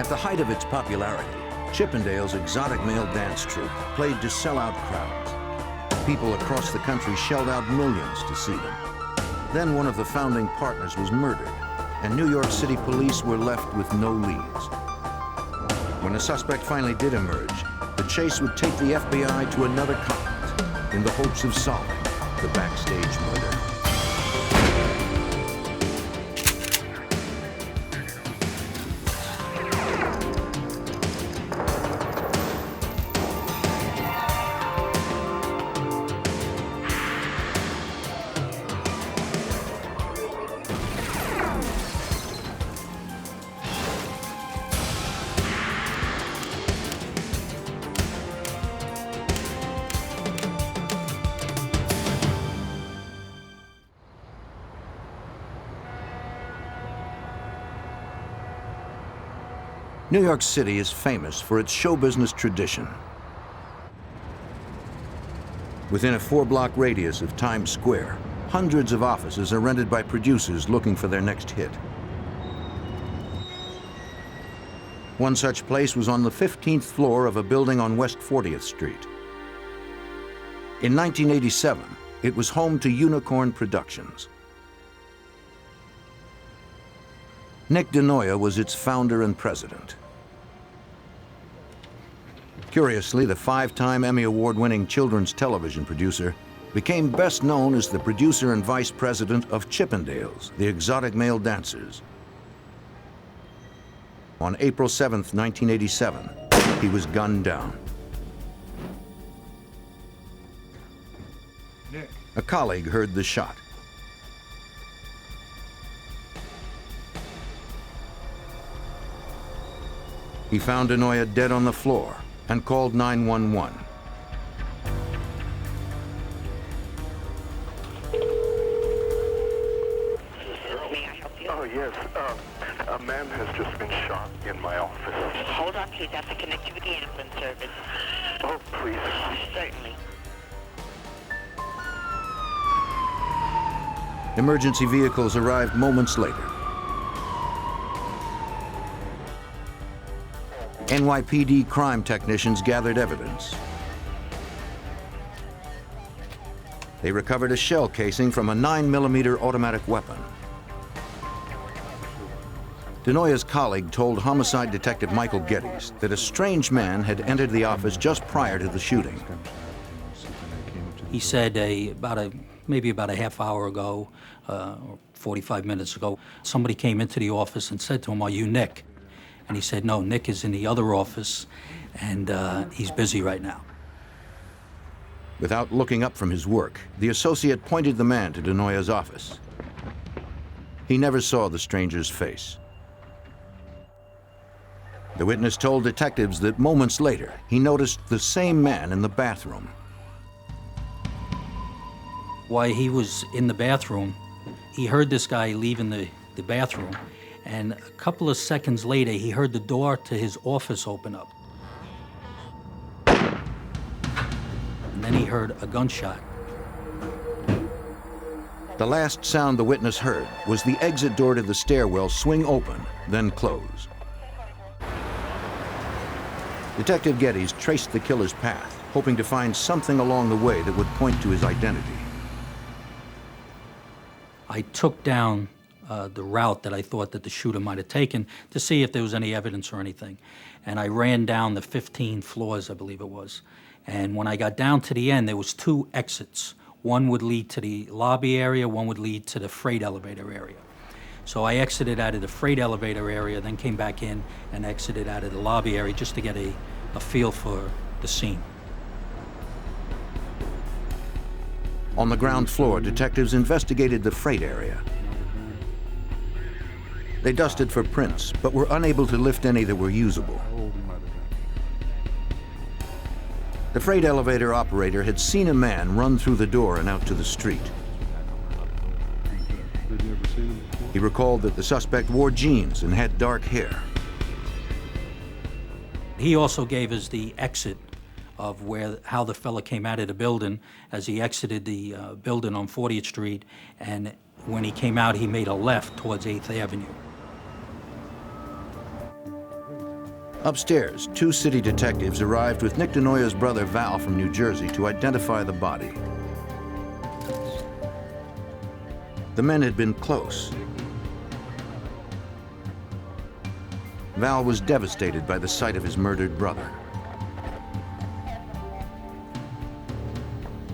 At the height of its popularity, Chippendale's exotic male dance troupe played to sell-out crowds. People across the country shelled out millions to see them. Then one of the founding partners was murdered, and New York City police were left with no leads. When a suspect finally did emerge, the chase would take the FBI to another continent in the hopes of solving the Backstage murder. New York City is famous for its show business tradition. Within a 4-block radius of Times Square, hundreds of offices are rented by producers looking for their next hit. One such place was on the 15th floor of a building on West 40th Street. In 1987, it was home to Unicorn Productions. Nick DeNoia was its founder and president. Curiously, the 5-time Emmy Award-winning children's television producer became best known as the producer and vice president of Chippendales, the exotic male dancers. On April 7th, 1987, he was gunned down. Nick. A colleague heard the shot. He found DeNoia dead on the floor and called 911. May I help you? Oh, yes. A man has just been shot in my office. Hold on, please. I have to connect you with the ambulance service. Oh, please. Certainly. Emergency vehicles arrived moments later. NYPD crime technicians gathered evidence. They recovered a shell casing from a 9mm automatic weapon. DeNoia's colleague told homicide detective Michael Geddes that a strange man had entered the office just prior to the shooting. He said maybe about a half hour ago, or 45 minutes ago, somebody came into the office and said to him, "Are you Nick?" And he said, "No, Nick is in the other office, and he's busy right now." Without looking up from his work, the associate pointed the man to DeNoia's office. He never saw the stranger's face. The witness told detectives that moments later, he noticed the same man in the bathroom. While he was in the bathroom, he heard this guy leaving the bathroom, and a couple of seconds later, he heard the door to his office open up. And then he heard a gunshot. The last sound the witness heard was the exit door to the stairwell swing open, then close. Detective Geddes traced the killer's path, hoping to find something along the way that would point to his identity. I took down the route that I thought that the shooter might have taken to see if there was any evidence or anything. And I ran down the 15 floors, I believe it was. And when I got down to the end, there was 2 exits. One would lead to the lobby area, one would lead to the freight elevator area. So I exited out of the freight elevator area, then came back in and exited out of the lobby area just to get a feel for the scene. On the ground floor, detectives investigated the freight area. They dusted for prints, but were unable to lift any that were usable. The freight elevator operator had seen a man run through the door and out to the street. He recalled that the suspect wore jeans and had dark hair. He also gave us the exit of how the fella came out of the building as he exited the building on 40th Street, and when he came out, he made a left towards 8th Avenue. Upstairs, two city detectives arrived with Nick DeNoya's brother Val from New Jersey to identify the body. The men had been close. Val was devastated by the sight of his murdered brother.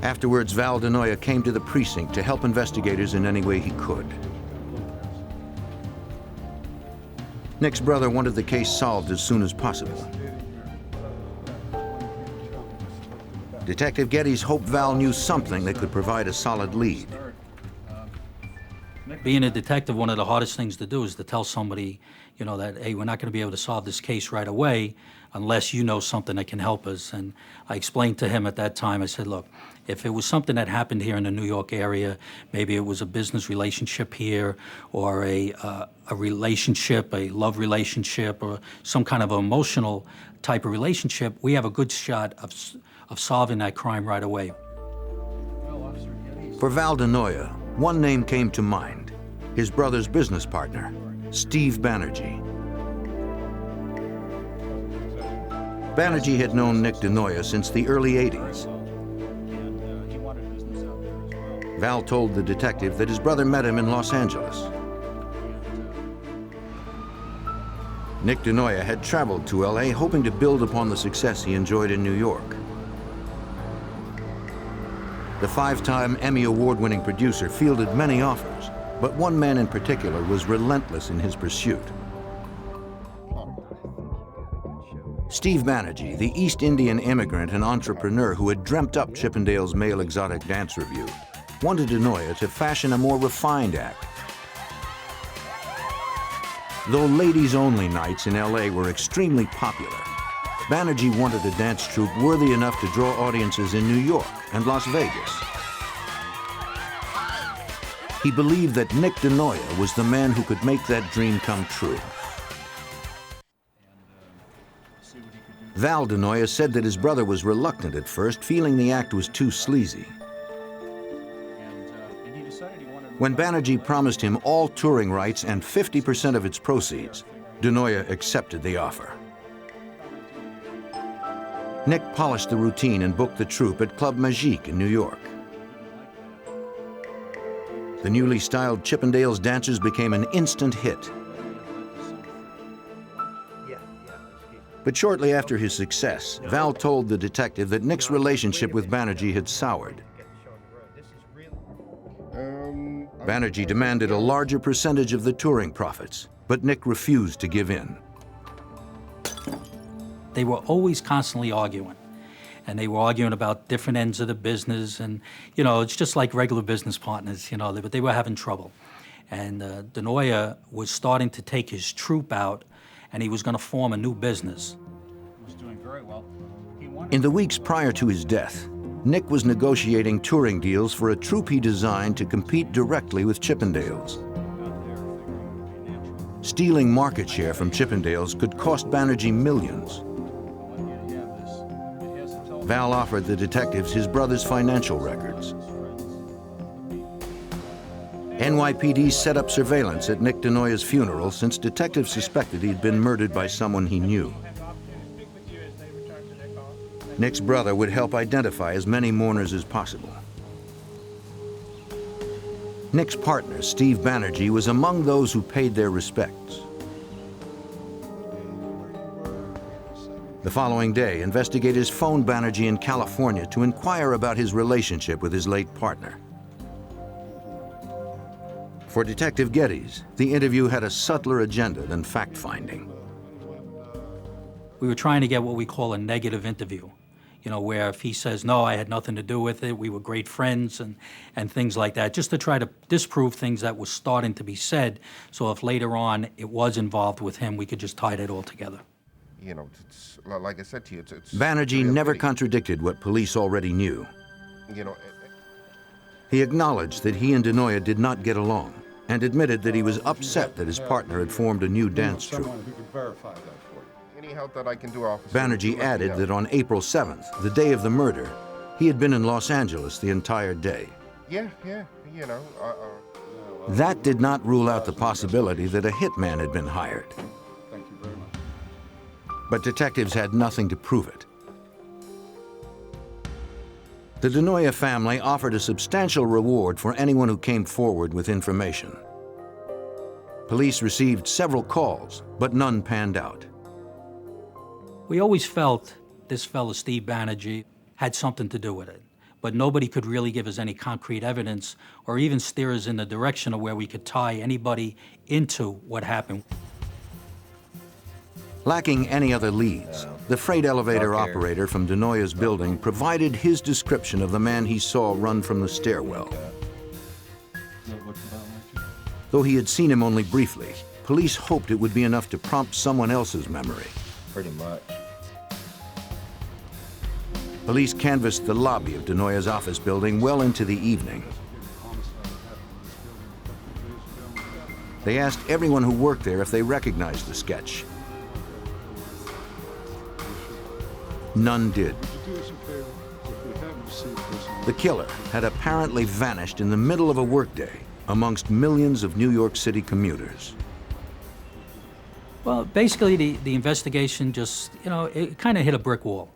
Afterwards, Val DeNoya came to the precinct to help investigators in any way he could. Nick's brother wanted the case solved as soon as possible. Detective Geddes hoped Val knew something that could provide a solid lead. Being a detective, one of the hardest things to do is to tell somebody, you know, that, hey, we're not going to be able to solve this case right away unless you know something that can help us. And I explained to him at that time, I said, look, if it was something that happened here in the New York area, maybe it was a business relationship here or a relationship, a love relationship, or some kind of emotional type of relationship, we have a good shot of solving that crime right away. For Val DeNoya, one name came to mind, his brother's business partner, Steve Banerjee. Banerjee had known Nick DeNoya since the early 80s. Val told the detective that his brother met him in Los Angeles. Nick DeNoya had traveled to LA hoping to build upon the success he enjoyed in New York. The five-time Emmy Award-winning producer fielded many offers, but one man in particular was relentless in his pursuit. Steve Banerjee, the East Indian immigrant and entrepreneur who had dreamt up Chippendale's male exotic dance revue, wanted DeNoya to fashion a more refined act. Though ladies-only nights in LA were extremely popular, Banerjee wanted a dance troupe worthy enough to draw audiences in New York and Las Vegas. He believed that Nick DeNoya was the man who could make that dream come true. Val DeNoya said that his brother was reluctant at first, feeling the act was too sleazy. When Banerjee promised him all touring rights and 50% of its proceeds, DeNoya accepted the offer. Nick polished the routine and booked the troupe at Club Magique in New York. The newly styled Chippendales dancers became an instant hit. But shortly after his success, Val told the detective that Nick's relationship with Banerjee had soured. Banerjee demanded a larger percentage of the touring profits, but Nick refused to give in. They were always constantly arguing, and they were arguing about different ends of the business, and, you know, it's just like regular business partners, you know, but they were having trouble. And DeNoya was starting to take his troupe out, and he was going to form a new business. He was doing very well. In the weeks prior to his death, Nick was negotiating touring deals for a troupe he designed to compete directly with Chippendales. Stealing market share from Chippendales could cost Banerjee millions. Val offered the detectives his brother's financial records. NYPD set up surveillance at Nick DeNoya's funeral since detectives suspected he'd been murdered by someone he knew. Nick's brother would help identify as many mourners as possible. Nick's partner, Steve Banerjee, was among those who paid their respects. The following day, investigators phoned Banerjee in California to inquire about his relationship with his late partner. For Detective Geddes, the interview had a subtler agenda than fact-finding. We were trying to get what we call a negative interview, you know, where if he says, no, I had nothing to do with it, we were great friends, and things like that, just to try to disprove things that were starting to be said, so if later on it was involved with him, we could just tie it all together. You know, it's, like I said to you, it's Banerjee never contradicted what police already knew. You know, He acknowledged that he and DeNoya did not get along, and admitted that he was upset that his partner had formed a new dance troupe. any help that I can do, officer. Banerjee added that on April 7th, the day of the murder, he had been in Los Angeles the entire day. Yeah, you know. That did not rule out the possibility that a hitman had been hired. Thank you very much. but detectives had nothing to prove it. The Denoya family offered a substantial reward for anyone who came forward with information. Police received several calls, but none panned out. We always felt this fellow, Steve Banerjee, had something to do with it, but nobody could really give us any concrete evidence or even steer us in the direction of where we could tie anybody into what happened. Lacking any other leads, the freight elevator operator from Denoya's building provided his description of the man he saw run from the stairwell. Though he had seen him only briefly, police hoped it would be enough to prompt someone else's memory. Pretty much. Police canvassed the lobby of Denoya's office building well into the evening. They asked everyone who worked there if they recognized the sketch. None did. The killer had apparently vanished in the middle of a workday amongst millions of New York City commuters. Well, basically, the investigation just, it kind of hit a brick wall.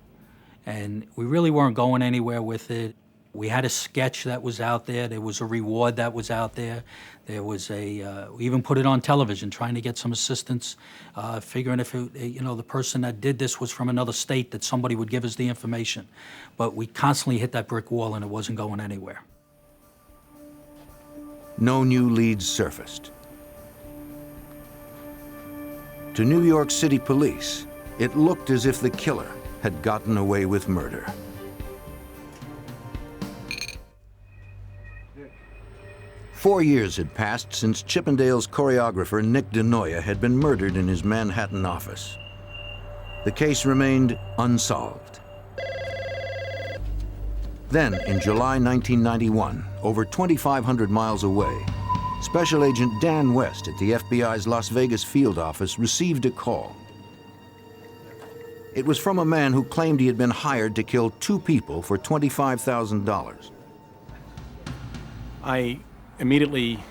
And we really weren't going anywhere with it. We had a sketch that was out there. There was a reward that was out there. There was we even put it on television, trying to get some assistance, figuring if the person that did this was from another state, that somebody would give us the information. But we constantly hit that brick wall, and it wasn't going anywhere. No new leads surfaced. To New York City police, it looked as if the killer had gotten away with murder. Four years had passed since Chippendale's choreographer Nick Denoya had been murdered in his Manhattan office. The case remained unsolved. Then, in July 1991, over 2,500 miles away, Special Agent Dan West at the FBI's Las Vegas field office received a call. It was from a man who claimed he had been hired to kill two people for $25,000. I immediately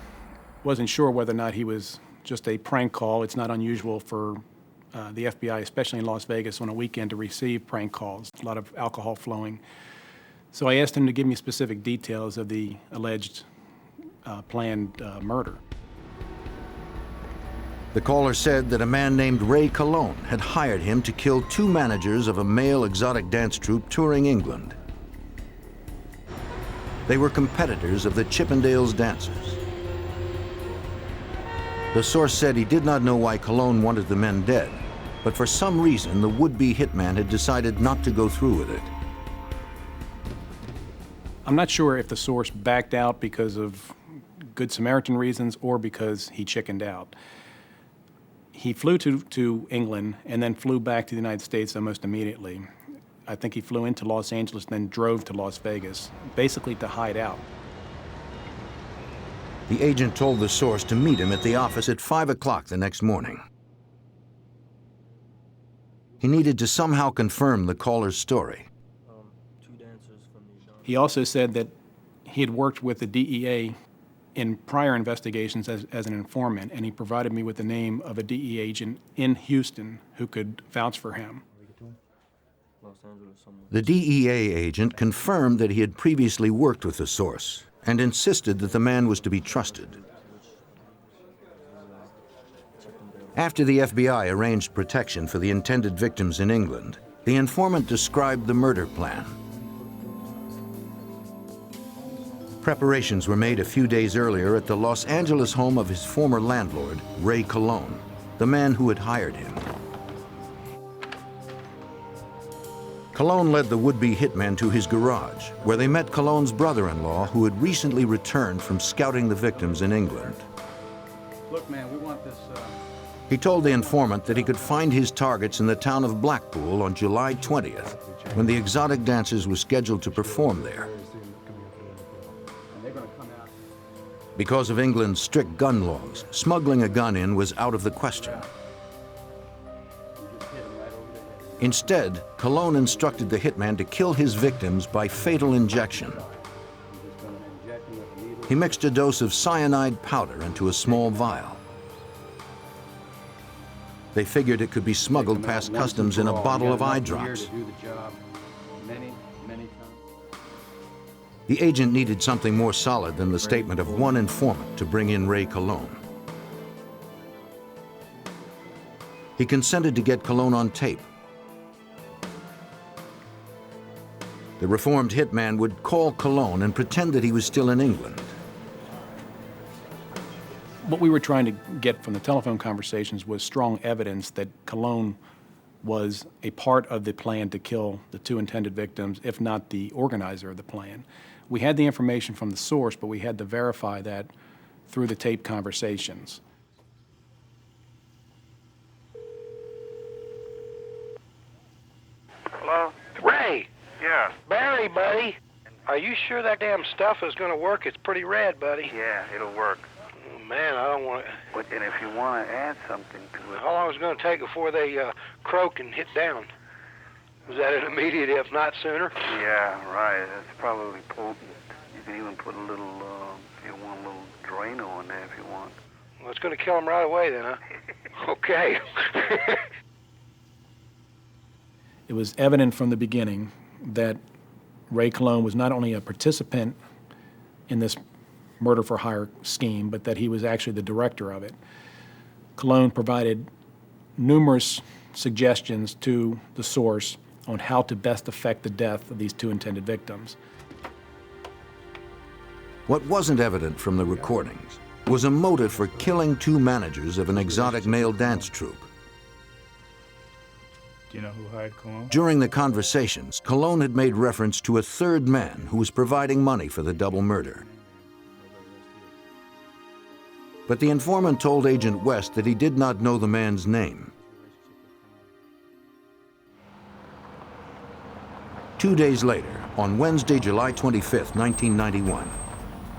wasn't sure whether or not he was just a prank call. It's not unusual for the FBI, especially in Las Vegas on a weekend, to receive prank calls, a lot of alcohol flowing. So I asked him to give me specific details of the alleged planned murder. The caller said that a man named Ray Cologne had hired him to kill two managers of a male exotic dance troupe touring England. They were competitors of the Chippendales dancers. The source said he did not know why Cologne wanted the men dead, but for some reason the would-be hitman had decided not to go through with it. I'm not sure if the source backed out because of Good Samaritan reasons or because he chickened out. He flew to England and then flew back to the United States almost immediately. I think he flew into Los Angeles and then drove to Las Vegas, basically to hide out. The agent told the source to meet him at the office at 5 o'clock the next morning. He needed to somehow confirm the caller's story. He also said that he had worked with the DEA in prior investigations as an informant, and he provided me with the name of a DEA agent in Houston who could vouch for him. The DEA agent confirmed that he had previously worked with the source and insisted that the man was to be trusted. After the FBI arranged protection for the intended victims in England, the informant described the murder plan. Preparations were made a few days earlier at the Los Angeles home of his former landlord, Ray Cologne, the man who had hired him. Cologne led the would-be hitman to his garage, where they met Cologne's brother-in-law, who had recently returned from scouting the victims in England. Look, man, we want this... He told the informant that he could find his targets in the town of Blackpool on July 20th, when the exotic dancers were scheduled to perform there. Because of England's strict gun laws, smuggling a gun in was out of the question. Instead, Cologne instructed the hitman to kill his victims by fatal injection. He mixed a dose of cyanide powder into a small vial. They figured it could be smuggled past customs in a bottle of eye drops. The agent needed something more solid than the statement of one informant to bring in Ray Colon. He consented to get Colon on tape. The reformed hitman would call Colon and pretend that he was still in England. What we were trying to get from the telephone conversations was strong evidence that Colon was a part of the plan to kill the two intended victims, if not the organizer of the plan. We had the information from the source, but we had to verify that through the tape conversations. Hello? Ray, Yeah, Barry, buddy. Are you sure that damn stuff is going to work? It's pretty rad, buddy. yeah, it'll work. Oh, man, I don't want to... But, and if you want to add something to it, How long is it going to take before they croak and hit down? Was that an immediate, if not sooner? yeah, right, that's probably potent. You can even put a little, if you want, a little Drano in there if you want. Well, it's going to kill them right away then, huh? Okay. It was evident from the beginning that Ray Colon was not only a participant in this murder-for-hire scheme, but that he was actually the director of it. Colon provided numerous suggestions to the source on how to best effect the death of these two intended victims. What wasn't evident from the recordings was a motive for killing two managers of an exotic male dance troupe. Do you know who hired Cologne? During the conversations, Colon had made reference to a third man who was providing money for the double murder. But the informant told Agent West that he did not know the man's name. 2 days later, on Wednesday, July 25, 1991,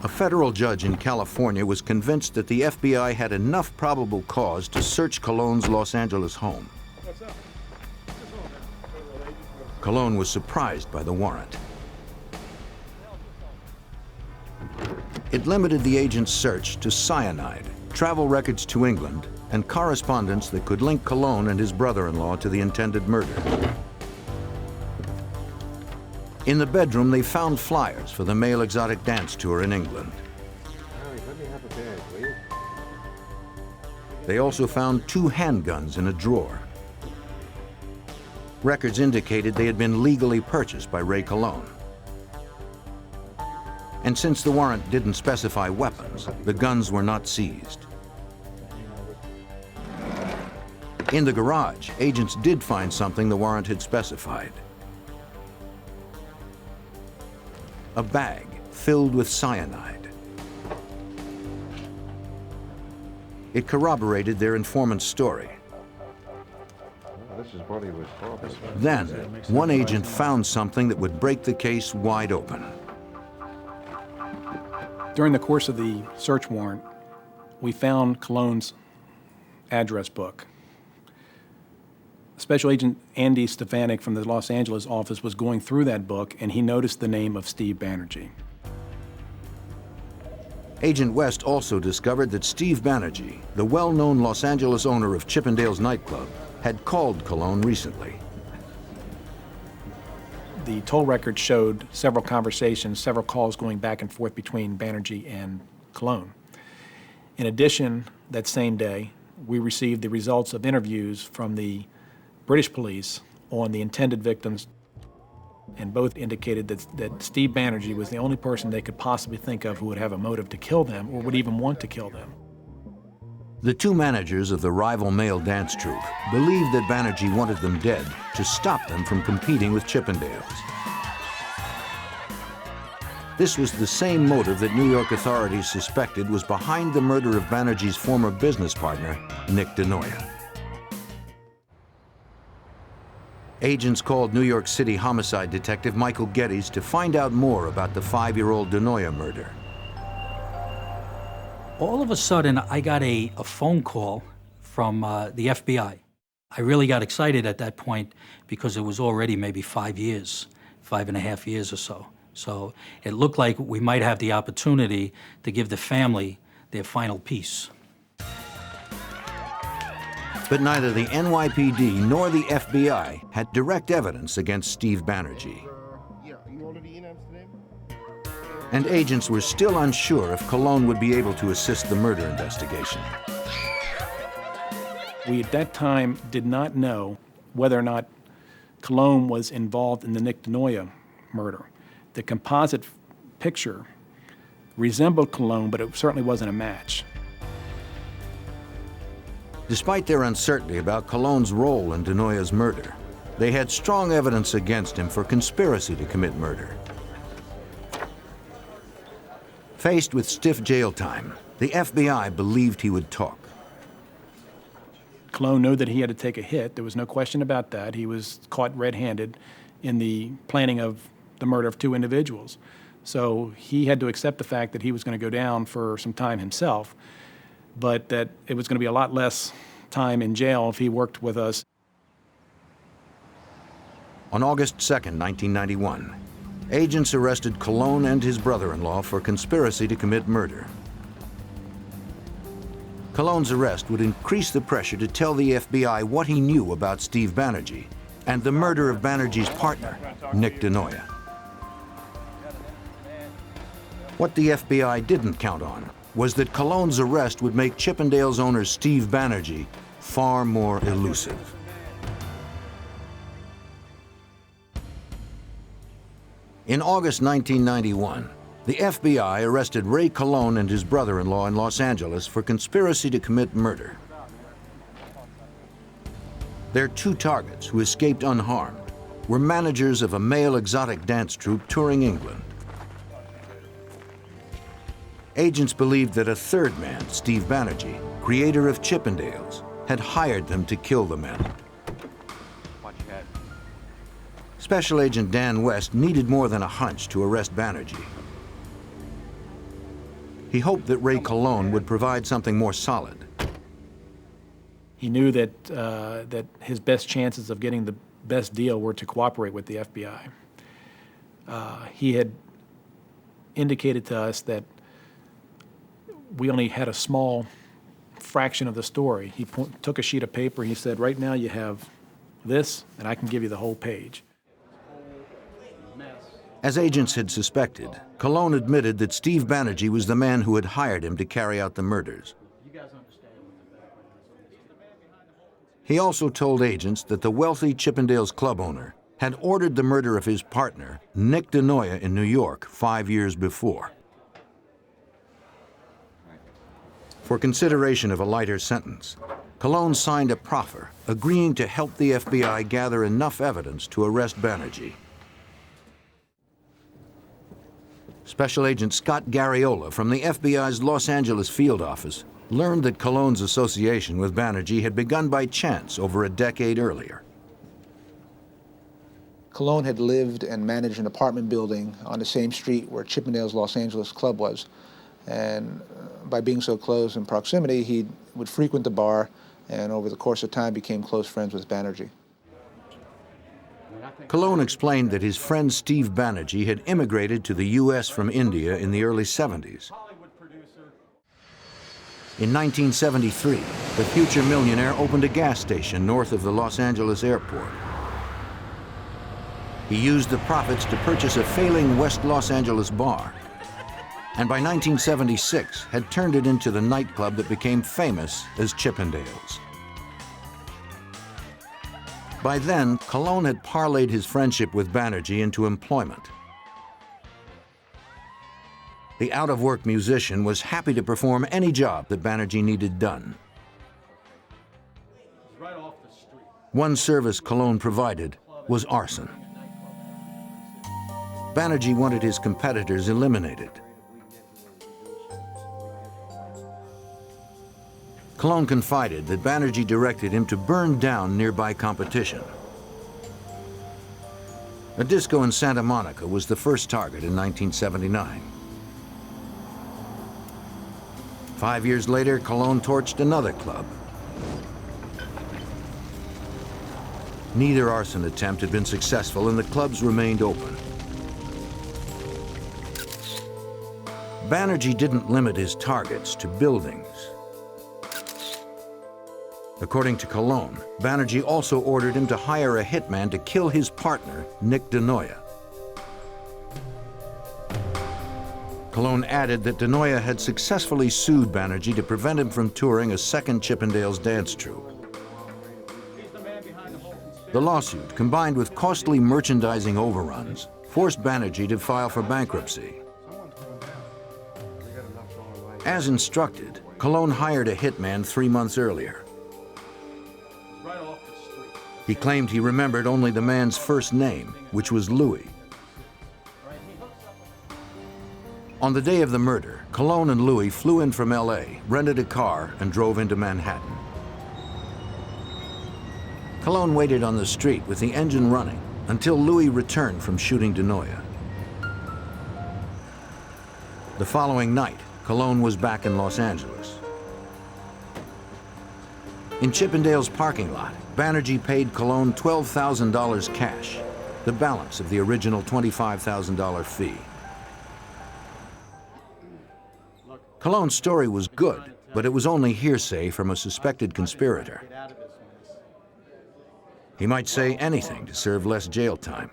a federal judge in California was convinced that the FBI had enough probable cause to search Colon's Los Angeles home. Colon was surprised by the warrant. It limited the agent's search to cyanide, travel records to England, and correspondence that could link Colon and his brother-in-law to the intended murder. In the bedroom, they found flyers for the male exotic dance tour in England. Let me have a bag, will you? They also found 2 handguns in a drawer. Records indicated they had been legally purchased by Ray Colon. And since the warrant didn't specify weapons, the guns were not seized. In the garage, agents did find something the warrant had specified. A bag filled with cyanide. It corroborated their informant's story. This is what he was talking about. Then, one agent found something that would break the case wide open. During the course of the search warrant, we found Colon's address book. Special Agent Andy Stefanik from the Los Angeles office was going through that book, and he noticed the name of Steve Banerjee. Agent West also discovered that Steve Banerjee, the well-known Los Angeles owner of Chippendale's nightclub, had called Colon recently. The toll record showed several conversations, several calls going back and forth between Banerjee and Colon. In addition, that same day, we received the results of interviews from the British police on the intended victims, and both indicated that Steve Banerjee was the only person they could possibly think of who would have a motive to kill them or would even want to kill them. The 2 managers of the rival male dance troupe believed that Banerjee wanted them dead to stop them from competing with Chippendales. This was the same motive that New York authorities suspected was behind the murder of Banerjee's former business partner, Nick DeNoia. Agents called New York City homicide detective Michael Geddes to find out more about the 5-year-old DeNoia murder. All of a sudden, I got a phone call from the FBI. I really got excited at that point because it was already maybe 5 years, 5.5 years or so. So it looked like we might have the opportunity to give the family their final piece. But neither the NYPD nor the FBI had direct evidence against Steve Banerjee. And agents were still unsure if Cologne would be able to assist the murder investigation. We, at that time, did not know whether or not Cologne was involved in the Nick DeNoia murder. The composite picture resembled Cologne, but it certainly wasn't a match. Despite their uncertainty about Cologne's role in DeNoia's murder, they had strong evidence against him for conspiracy to commit murder. Faced with stiff jail time, the FBI believed he would talk. Cologne knew that he had to take a hit. There was no question about that. He was caught red-handed in the planning of the murder of two individuals. So he had to accept the fact that he was going to go down for some time himself, but that it was going to be a lot less time in jail if he worked with us. On August 2nd, 1991, agents arrested Cologne and his brother-in-law for conspiracy to commit murder. Cologne's arrest would increase the pressure to tell the FBI what he knew about Steve Banerjee and the murder of Banerjee's partner, Nick DeNoia. What the FBI didn't count on was that Cologne's arrest would make Chippendale's owner Steve Banerjee far more elusive. In August 1991, the FBI arrested Ray Cologne and his brother-in-law in Los Angeles for conspiracy to commit murder. Their two targets, who escaped unharmed, were managers of a male exotic dance troupe touring England. Agents believed that a third man, Steve Banerjee, creator of Chippendales, had hired them to kill the men. Special Agent Dan West needed more than a hunch to arrest Banerjee. He hoped that Ray Cologne would provide something more solid. He knew that, that his best chances of getting the best deal were to cooperate with the FBI. He had indicated to us that we only had a small fraction of the story. He took a sheet of paper, he said, right now you have this, and I can give you the whole page. As agents had suspected, Cologne admitted that Steve Banerjee was the man who had hired him to carry out the murders. He also told agents that the wealthy Chippendales club owner had ordered the murder of his partner, Nick DeNoia, in New York 5 years before. For consideration of a lighter sentence, Cologne signed a proffer agreeing to help the FBI gather enough evidence to arrest Banerjee. Special Agent Scott Garriola from the FBI's Los Angeles field office learned that Cologne's association with Banerjee had begun by chance over a decade earlier. Cologne had lived and managed an apartment building on the same street where Chippendale's Los Angeles club was. And by being so close in proximity, he would frequent the bar and over the course of time became close friends with Banerjee. Cologne explained that his friend Steve Banerjee had immigrated to the U.S. from India in the early 70s. In 1973, the future millionaire opened a gas station north of the Los Angeles airport. He used the profits to purchase a failing West Los Angeles bar, and by 1976 had turned it into the nightclub that became famous as Chippendales. By then, Cologne had parlayed his friendship with Banerjee into employment. The out-of-work musician was happy to perform any job that Banerjee needed done. One service Cologne provided was arson. Banerjee wanted his competitors eliminated. Cologne confided that Banerjee directed him to burn down nearby competition. A disco in Santa Monica was the first target in 1979. 5 years later, Cologne torched another club. Neither arson attempt had been successful and the clubs remained open. Banerjee didn't limit his targets to buildings. According to Colon, Banerjee also ordered him to hire a hitman to kill his partner, Nick DeNoia. Colon added that DeNoia had successfully sued Banerjee to prevent him from touring a second Chippendales dance troupe. The lawsuit, combined with costly merchandising overruns, forced Banerjee to file for bankruptcy. As instructed, Colon hired a hitman 3 months earlier. He claimed he remembered only the man's first name, which was Louis. On the day of the murder, Colon and Louis flew in from LA, rented a car, and drove into Manhattan. Colon waited on the street with the engine running until Louis returned from shooting DeNoia. The following night, Colon was back in Los Angeles. In Chippendale's parking lot, Banerjee paid Colon $12,000 cash, the balance of the original $25,000 fee. Colon's story was good, but it was only hearsay from a suspected conspirator. He might say anything to serve less jail time.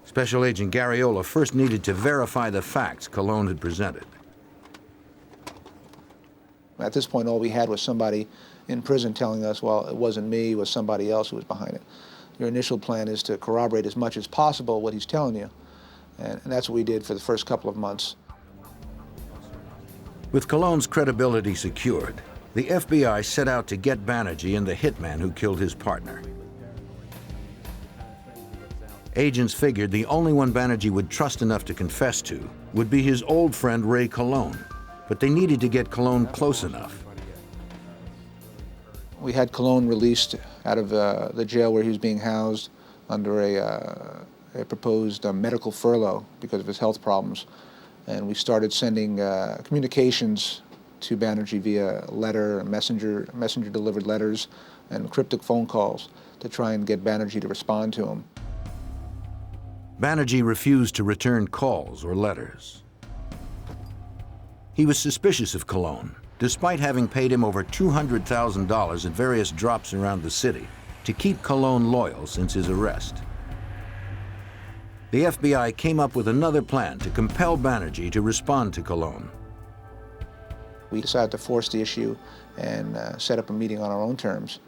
Special Agent Garriola first needed to verify the facts Colon had presented. At this point, all we had was somebody in prison telling us, well, it wasn't me, it was somebody else who was behind it. Your initial plan is to corroborate as much as possible what he's telling you. And that's what we did for the first couple of months. With Colon's credibility secured, the FBI set out to get Banerjee and the hitman who killed his partner. Agents figured the only one Banerjee would trust enough to confess to would be his old friend Ray Colon, but they needed to get Colon close enough. We had Colon released out of the jail where he was being housed under a proposed medical furlough because of his health problems. And we started sending communications to Banerjee via letter, messenger-delivered letters, and cryptic phone calls to try and get Banerjee to respond to him. Banerjee refused to return calls or letters. He was suspicious of Colon, despite having paid him over $200,000 at various drops around the city to keep Colon loyal since his arrest. The FBI came up with another plan to compel Banerjee to respond to Colon. We decided to force the issue and set up a meeting on our own terms.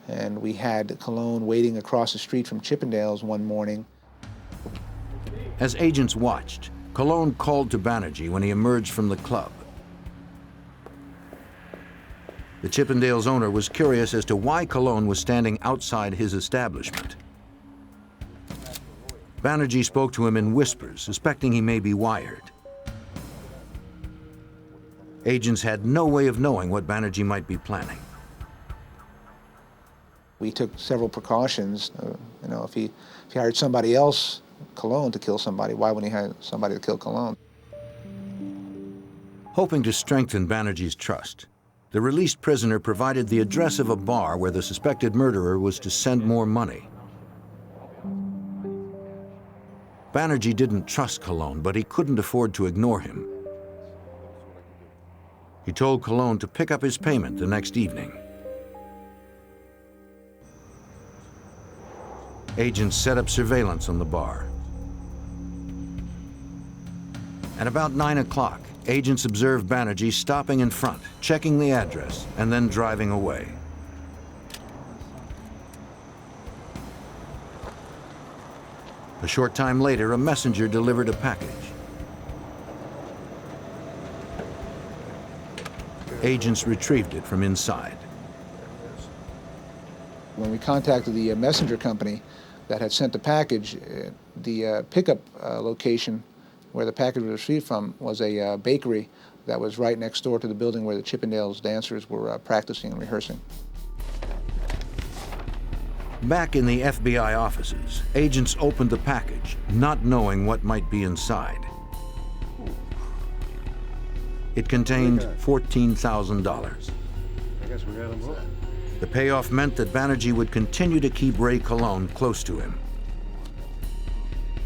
And we had Colon waiting across the street from Chippendales one morning. As agents watched, Colon called to Banerjee when he emerged from the club. The Chippendales owner was curious as to why Colon was standing outside his establishment. Banerjee spoke to him in whispers, suspecting he may be wired. Agents had no way of knowing what Banerjee might be planning. We took several precautions. If he hired somebody else, Colon, to kill somebody, why wouldn't he hire somebody to kill Colon? Hoping to strengthen Banerjee's trust, the released prisoner provided the address of a bar where the suspected murderer was to send more money. Banerjee didn't trust Colon, but he couldn't afford to ignore him. He told Colon to pick up his payment the next evening. Agents set up surveillance on the bar. At about 9 o'clock, agents observed Banerjee stopping in front, checking the address, and then driving away. A short time later, a messenger delivered a package. Agents retrieved it from inside. When we contacted the messenger company that had sent the package, the pickup location where the package was received from was a bakery that was right next door to the building where the Chippendales dancers were practicing and rehearsing. Back in the FBI offices, agents opened the package, not knowing what might be inside. It contained $14,000. I guess we got him hooked. The payoff meant that Banerjee would continue to keep Ray Colon close to him.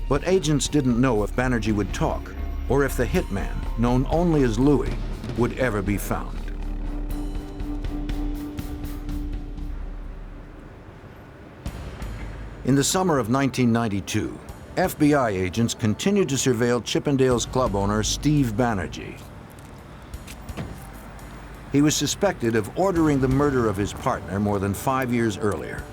But agents didn't know if Banerjee would talk, or if the hitman, known only as Louis, would ever be found. In the summer of 1992, FBI agents continued to surveil Chippendale's club owner, Steve Banerjee. He was suspected of ordering the murder of his partner more than 5 years earlier.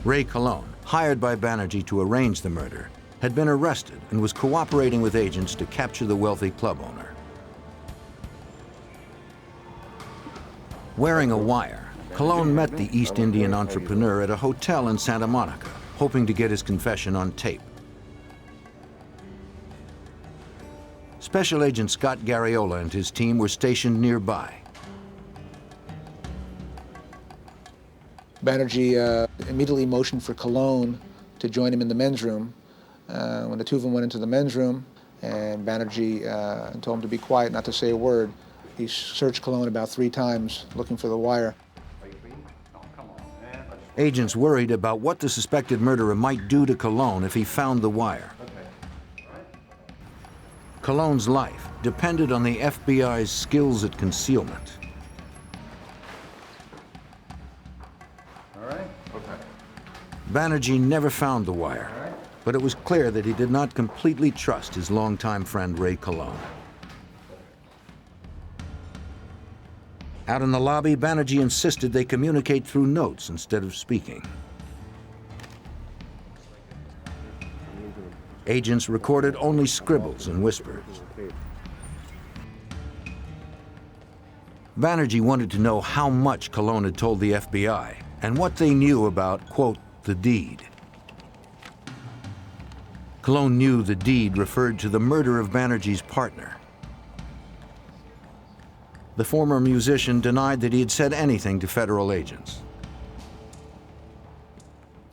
Ray Colon, hired by Banerjee to arrange the murder, had been arrested and was cooperating with agents to capture the wealthy club owner. Wearing a wire, Colon met the East Indian entrepreneur at a hotel in Santa Monica, hoping to get his confession on tape. Special Agent Scott Garriola and his team were stationed nearby. Banerjee immediately motioned for Colon to join him in the men's room. When the two of them went into the men's room, and Banerjee told him to be quiet, not to say a word, he searched Colon about 3 times looking for the wire. Agents worried about what the suspected murderer might do to Colon if he found the wire. Colon's life depended on the FBI's skills at concealment. Banerjee never found the wire, but it was clear that he did not completely trust his longtime friend Ray Colon. Out in the lobby, Banerjee insisted they communicate through notes instead of speaking. Agents recorded only scribbles and whispers. Banerjee wanted to know how much Colon had told the FBI and what they knew about, quote, the deed. Colon knew the deed referred to the murder of Banerjee's partner. The former musician denied that he had said anything to federal agents.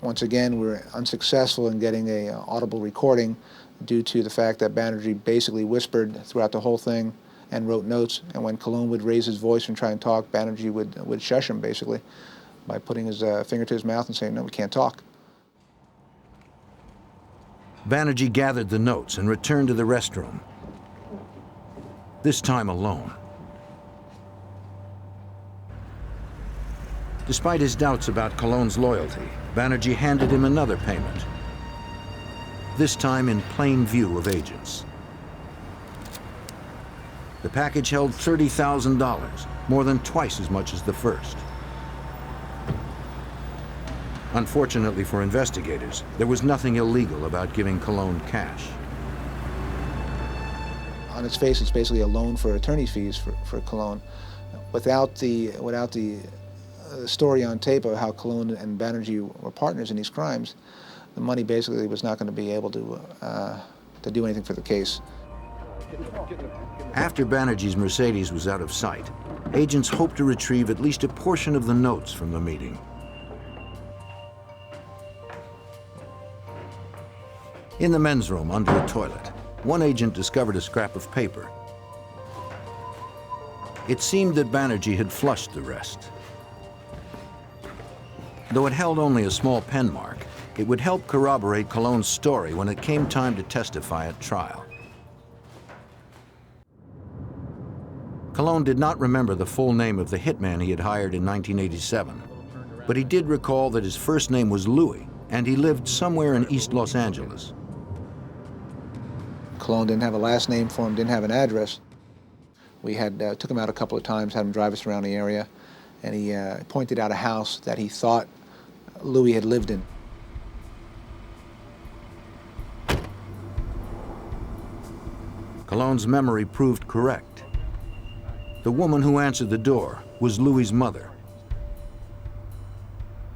Once again, we were unsuccessful in getting an audible recording due to the fact that Banerjee basically whispered throughout the whole thing and wrote notes, and when Colon would raise his voice and try and talk, Banerjee would shush him, basically, by putting his finger to his mouth and saying, no, we can't talk. Banerjee gathered the notes and returned to the restroom, this time alone. Despite his doubts about Colon's loyalty, Banerjee handed him another payment, this time in plain view of agents. The package held $30,000, more than twice as much as the first. Unfortunately for investigators, there was nothing illegal about giving Colon cash. On its face, it's basically a loan for attorney's fees for Colon. Without the story on tape of how Colon and Banerjee were partners in these crimes, the money basically was not going to be able to do anything for the case. After Banerjee's Mercedes was out of sight, agents hoped to retrieve at least a portion of the notes from the meeting. In the men's room under a toilet, one agent discovered a scrap of paper. It seemed that Banerjee had flushed the rest. Though it held only a small pen mark, it would help corroborate Colon's story when it came time to testify at trial. Colon did not remember the full name of the hitman he had hired in 1987, but he did recall that his first name was Louis, and he lived somewhere in East Los Angeles. Colon didn't have a last name for him, didn't have an address. We had took him out a couple of times, had him drive us around the area, and he pointed out a house that he thought Louis had lived in. Colon's memory proved correct. The woman who answered the door was Louis's mother.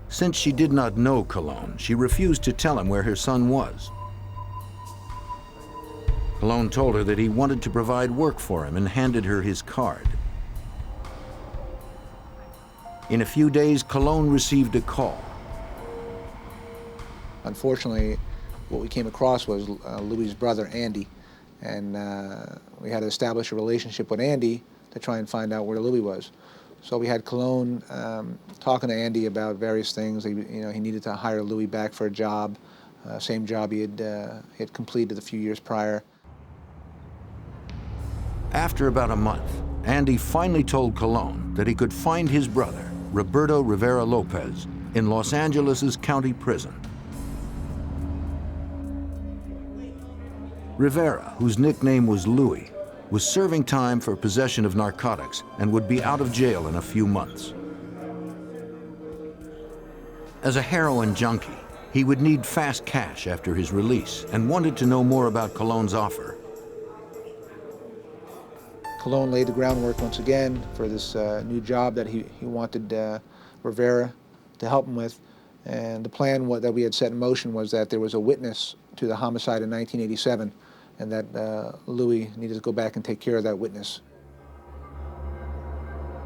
Since she did not know Colon, she refused to tell him where her son was. Colon told her that he wanted to provide work for him and handed her his card. In a few days, Colon received a call. Unfortunately, what we came across was Louis's brother, Andy, and we had to establish a relationship with Andy to try and find out where Louis was. So we had Colon talking to Andy about various things. He needed to hire Louis back for a job, same job he had completed a few years prior. After about a month, Andy finally told Colon that he could find his brother, Roberto Rivera Lopez, in Los Angeles' county prison. Rivera, whose nickname was Louis, was serving time for possession of narcotics and would be out of jail in a few months. As a heroin junkie, he would need fast cash after his release and wanted to know more about Colon's offer. Colon laid the groundwork once again for this new job that he wanted Rivera to help him with. And the plan that we had set in motion was that there was a witness to the homicide in 1987, and that Louis needed to go back and take care of that witness.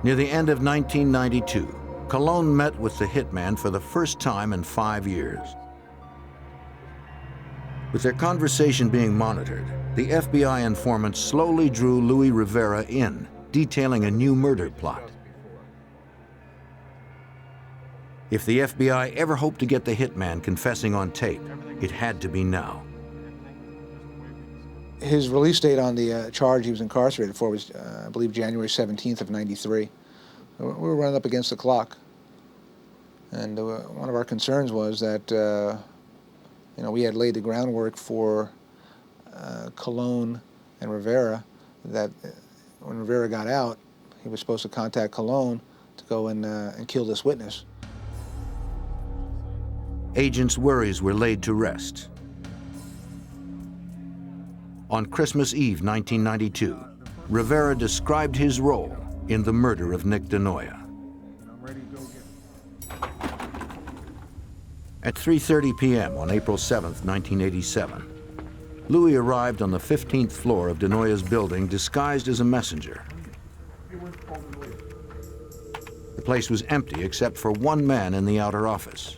Near the end of 1992, Colon met with the hitman for the first time in 5 years. With their conversation being monitored, the FBI informant slowly drew Louis Rivera in, detailing a new murder plot. If the FBI ever hoped to get the hitman confessing on tape, it had to be now. His release date on the charge he was incarcerated for was, I believe, January 17th of '93. We were running up against the clock. And one of our concerns was that we had laid the groundwork for Colon and Rivera, that when Rivera got out, he was supposed to contact Colon to go and kill this witness. Agents' worries were laid to rest. On Christmas Eve 1992, Rivera described his role in the murder of Nick DeNoia. At 3:30 p.m. on April 7th, 1987, Louis arrived on the 15th floor of DeNoia's building disguised as a messenger. The place was empty except for one man in the outer office.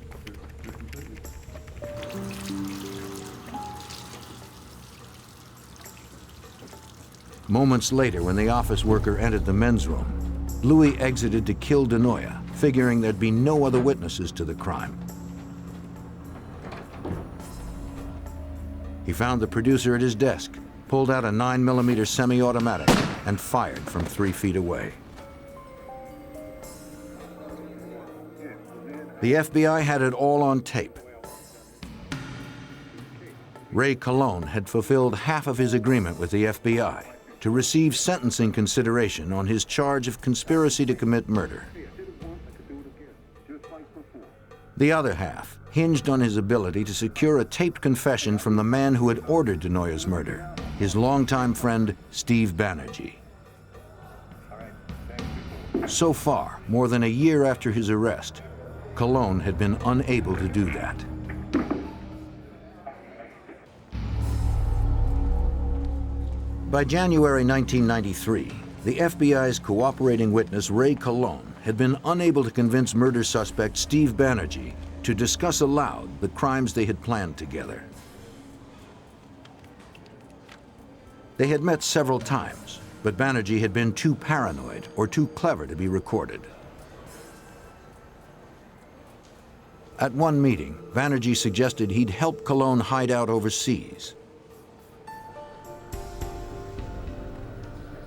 Moments later, when the office worker entered the men's room, Louis exited to kill DeNoia, figuring there'd be no other witnesses to the crime. He found the producer at his desk, pulled out a 9mm semi-automatic, and fired from 3 feet away. The FBI had it all on tape. Ray Colon had fulfilled half of his agreement with the FBI to receive sentencing consideration on his charge of conspiracy to commit murder. The other half hinged on his ability to secure a taped confession from the man who had ordered DeNoia's murder, his longtime friend, Steve Banerjee. So far, more than a year after his arrest, Colon had been unable to do that. By January 1993, the FBI's cooperating witness, Ray Colon, had been unable to convince murder suspect Steve Banerjee to discuss aloud the crimes they had planned together. They had met several times, but Banerjee had been too paranoid or too clever to be recorded. At one meeting, Banerjee suggested he'd help Colon hide out overseas.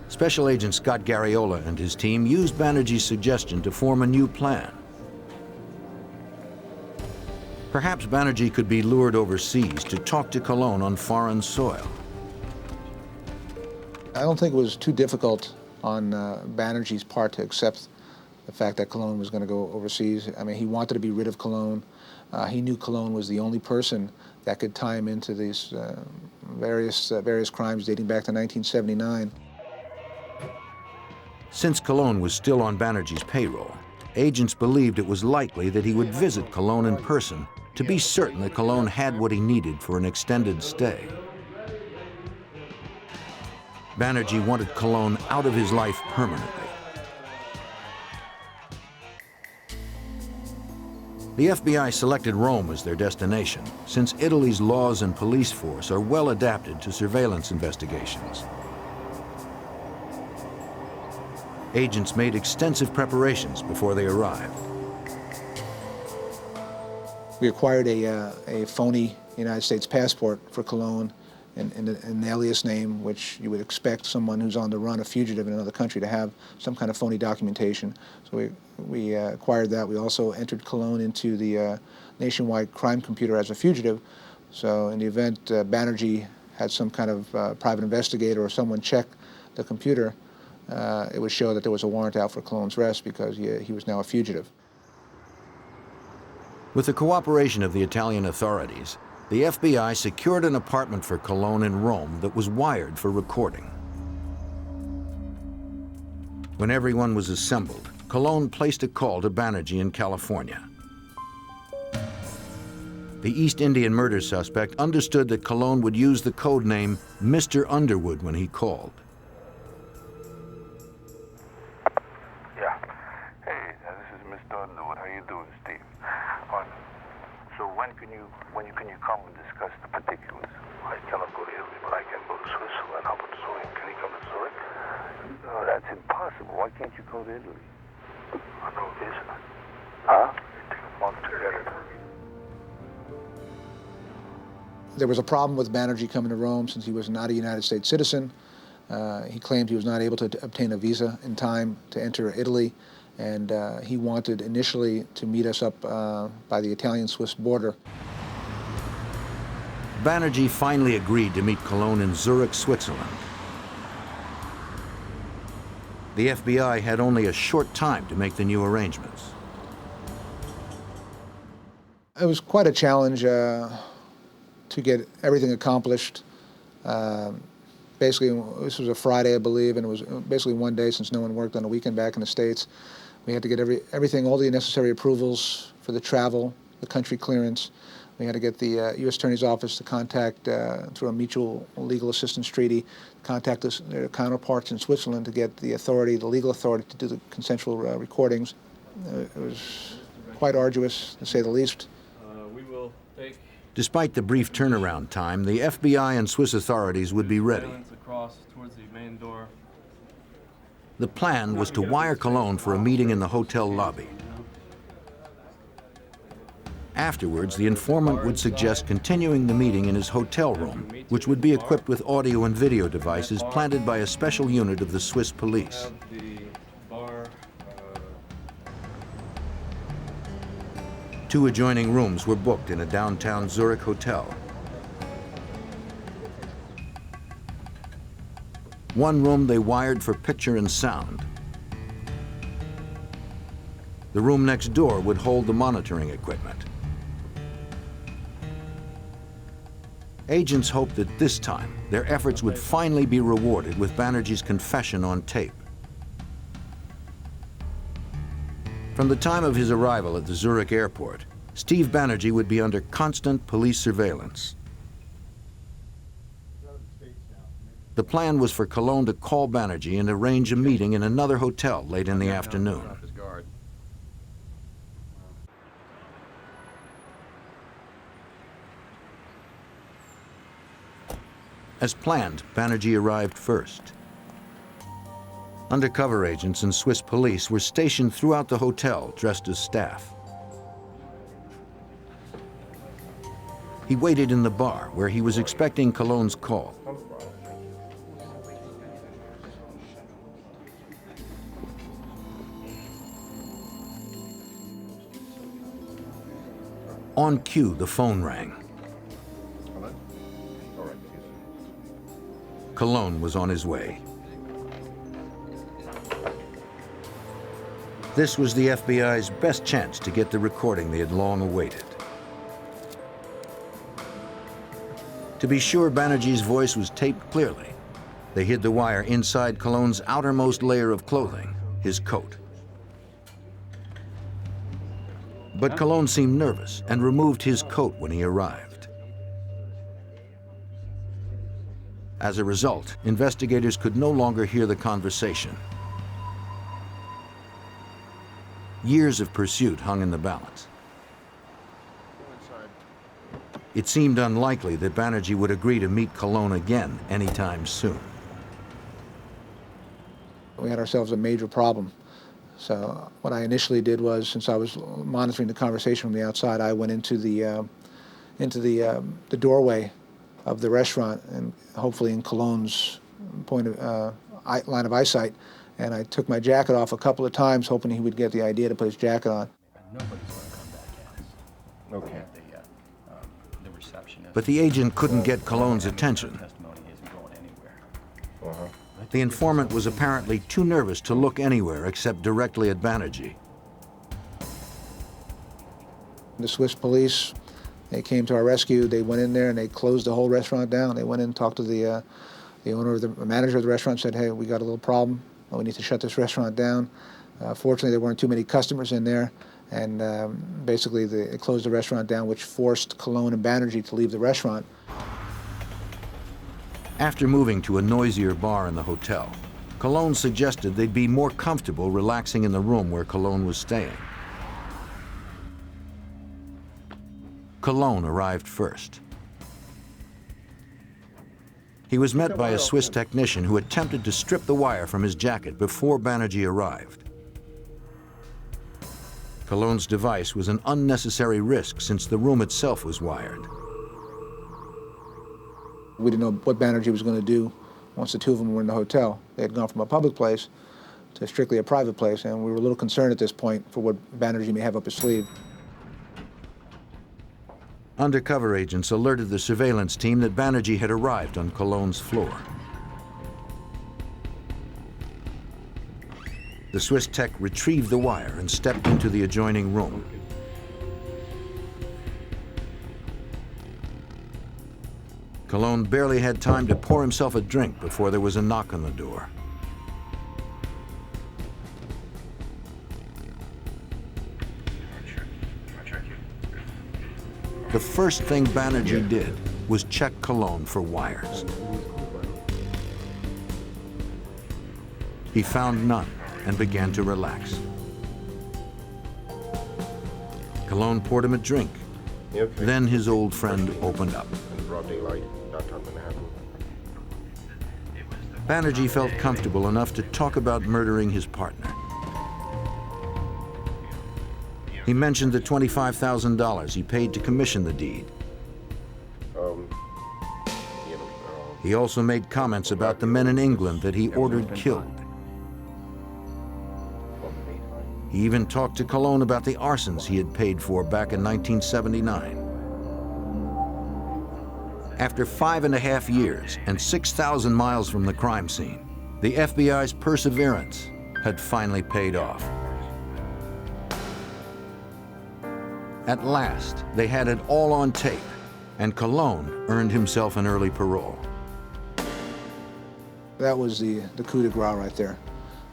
Special Agent Scott Garriola and his team used Banerjee's suggestion to form a new plan. Perhaps Banerjee could be lured overseas to talk to Colon on foreign soil. I don't think it was too difficult on Banerjee's part to accept the fact that Colon was going to go overseas. I mean, he wanted to be rid of Colon. He knew Colon was the only person that could tie him into these various crimes dating back to 1979. Since Colon was still on Banerjee's payroll, agents believed it was likely that he would visit Colon in person to be certain that Colon had what he needed for an extended stay. Banerjee wanted Colon out of his life permanently. The FBI selected Rome as their destination, since Italy's laws and police force are well adapted to surveillance investigations. Agents made extensive preparations before they arrived. We acquired a phony United States passport for Colon, an alias name, which you would expect someone who's on the run, a fugitive in another country, to have some kind of phony documentation. So we acquired that. We also entered Cologne into the nationwide crime computer as a fugitive. So in the event Banerjee had some kind of private investigator or someone check the computer, it would show that there was a warrant out for Cologne's arrest because he was now a fugitive. With the cooperation of the Italian authorities, the FBI secured an apartment for Cologne in Rome that was wired for recording. When everyone was assembled, Cologne placed a call to Banerjee in California. The East Indian murder suspect understood that Cologne would use the code name Mr. Underwood when he called. Yeah. Hey, this is Mr. Underwood. How you doing, Steve? So when can you come and discuss the particulars? I cannot go to Italy, but I can go to Switzerland. How about Zurich? Can you come to Zurich? No, that's impossible. Why can't you go to Italy? I know visa. Huh? It takes a month to get it. There was a problem with Banerjee coming to Rome since he was not a United States citizen. He claimed he was not able to obtain a visa in time to enter Italy, and he wanted initially to meet us up by the Italian-Swiss border. Banerjee finally agreed to meet Cologne in Zurich, Switzerland. The FBI had only a short time to make the new arrangements. It was quite a challenge to get everything accomplished. Basically, this was a Friday, I believe, and it was basically one day since no one worked on a weekend back in the States. We had to get everything, all the necessary approvals for the travel, the country clearance. We had to get the U.S. Attorney's Office to contact, through a mutual legal assistance treaty, contact their counterparts in Switzerland to get the authority, the legal authority to do the consensual recordings. It was quite arduous, to say the least. We will take Despite the brief turnaround time, the FBI and Swiss authorities would be ready. across towards the main door. The plan was to wire Cologne for a meeting in the hotel lobby. Afterwards, the informant would suggest continuing the meeting in his hotel room, which would be equipped with audio and video devices planted by a special unit of the Swiss police. The bar. Two adjoining rooms were booked in a downtown Zurich hotel. One room they wired for picture and sound. The room next door would hold the monitoring equipment. Agents hoped that this time, their efforts would finally be rewarded with Banerjee's confession on tape. From the time of his arrival at the Zurich airport, Steve Banerjee would be under constant police surveillance. The plan was for Cologne to call Banerjee and arrange a meeting in another hotel late in the afternoon. As planned, Banerjee arrived first. Undercover agents and Swiss police were stationed throughout the hotel dressed as staff. He waited in the bar where he was expecting Cologne's call. On cue, the phone rang. Cologne was on his way. This was the FBI's best chance to get the recording they had long awaited. To be sure Banerjee's voice was taped clearly, they hid the wire inside Cologne's outermost layer of clothing, his coat. But Cologne seemed nervous and removed his coat when he arrived. As a result, investigators could no longer hear the conversation. Years of pursuit hung in the balance. It seemed unlikely that Banerjee would agree to meet Cologne again anytime soon. We had ourselves a major problem. So what I initially did was, since I was monitoring the conversation from the outside, I went into the doorway of the restaurant, and hopefully in Cologne's line of eyesight. And I took my jacket off a couple of times, hoping he would get the idea to put his jacket on. Nobody's going to come back at us. Okay. The receptionist. But the agent couldn't get Cologne's attention. Testimony isn't going anywhere. The informant was apparently too nervous to look anywhere except directly at Banerjee. The Swiss police, they came to our rescue. They went in there and they closed the whole restaurant down. They went in and talked to the owner, the manager of the restaurant, said, hey, we got a little problem. We need to shut this restaurant down. Fortunately, there weren't too many customers in there, and basically they closed the restaurant down, which forced Cologne and Banerjee to leave the restaurant. After moving to a noisier bar in the hotel, Cologne suggested they'd be more comfortable relaxing in the room where Cologne was staying. Cologne arrived first. He was met by a Swiss technician who attempted to strip the wire from his jacket before Banerjee arrived. Cologne's device was an unnecessary risk since the room itself was wired. We didn't know what Banerjee was going to do once the two of them were in the hotel. They had gone from a public place to strictly a private place, and we were a little concerned at this point for what Banerjee may have up his sleeve. Undercover agents alerted the surveillance team that Banerjee had arrived on Cologne's floor. The Swiss tech retrieved the wire and stepped into the adjoining room. Cologne barely had time to pour himself a drink before there was a knock on the door. The first thing Banerjee did was check Cologne for wires. He found none and began to relax. Cologne poured him a drink. Then his old friend opened up. Banerjee felt comfortable enough to talk about murdering his partner. He mentioned the $25,000 he paid to commission the deed. He also made comments about the men in England that he ordered killed. He even talked to Cologne about the arsons he had paid for back in 1979. After 5.5 years and 6,000 miles from the crime scene, the FBI's perseverance had finally paid off. At last, they had it all on tape, and Cologne earned himself an early parole. That was the coup de grace right there.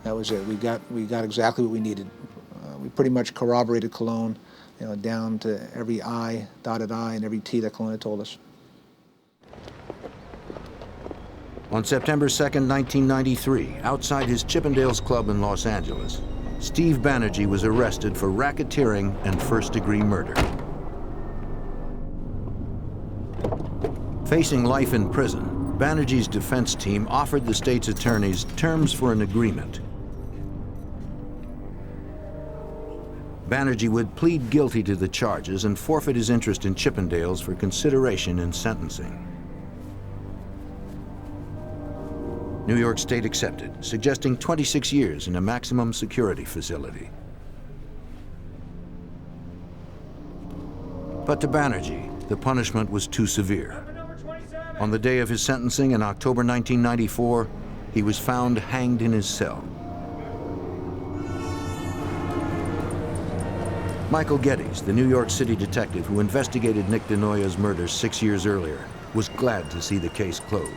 That was it. We got exactly what we needed. We pretty much corroborated Cologne, down to every I, dotted I, and every T that Cologne had told us. On September 2nd, 1993, outside his Chippendales Club in Los Angeles, Steve Banerjee was arrested for racketeering and first-degree murder. Facing life in prison, Banerjee's defense team offered the state's attorneys terms for an agreement. Banerjee would plead guilty to the charges and forfeit his interest in Chippendales for consideration in sentencing. New York State accepted, suggesting 26 years in a maximum security facility. But to Banerjee, the punishment was too severe. On the day of his sentencing in October 1994, he was found hanged in his cell. Michael Geddes, the New York City detective who investigated Nick DeNoya's murder 6 years earlier, was glad to see the case closed.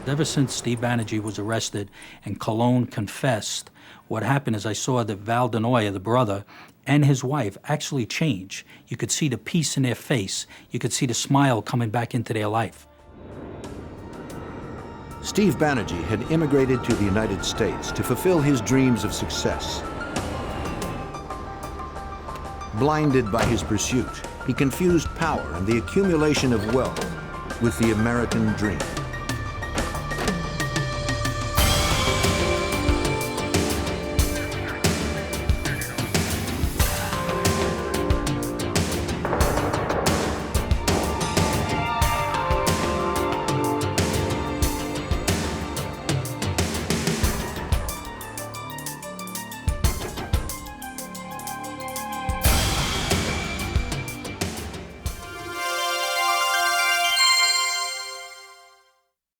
Ever since Steve Banerjee was arrested and Cologne confessed, what happened is I saw that Val DeNoya, the brother, and his wife actually change. You could see the peace in their face. You could see the smile coming back into their life. Steve Banerjee had immigrated to the United States to fulfill his dreams of success. Blinded by his pursuit, he confused power and the accumulation of wealth with the American dream.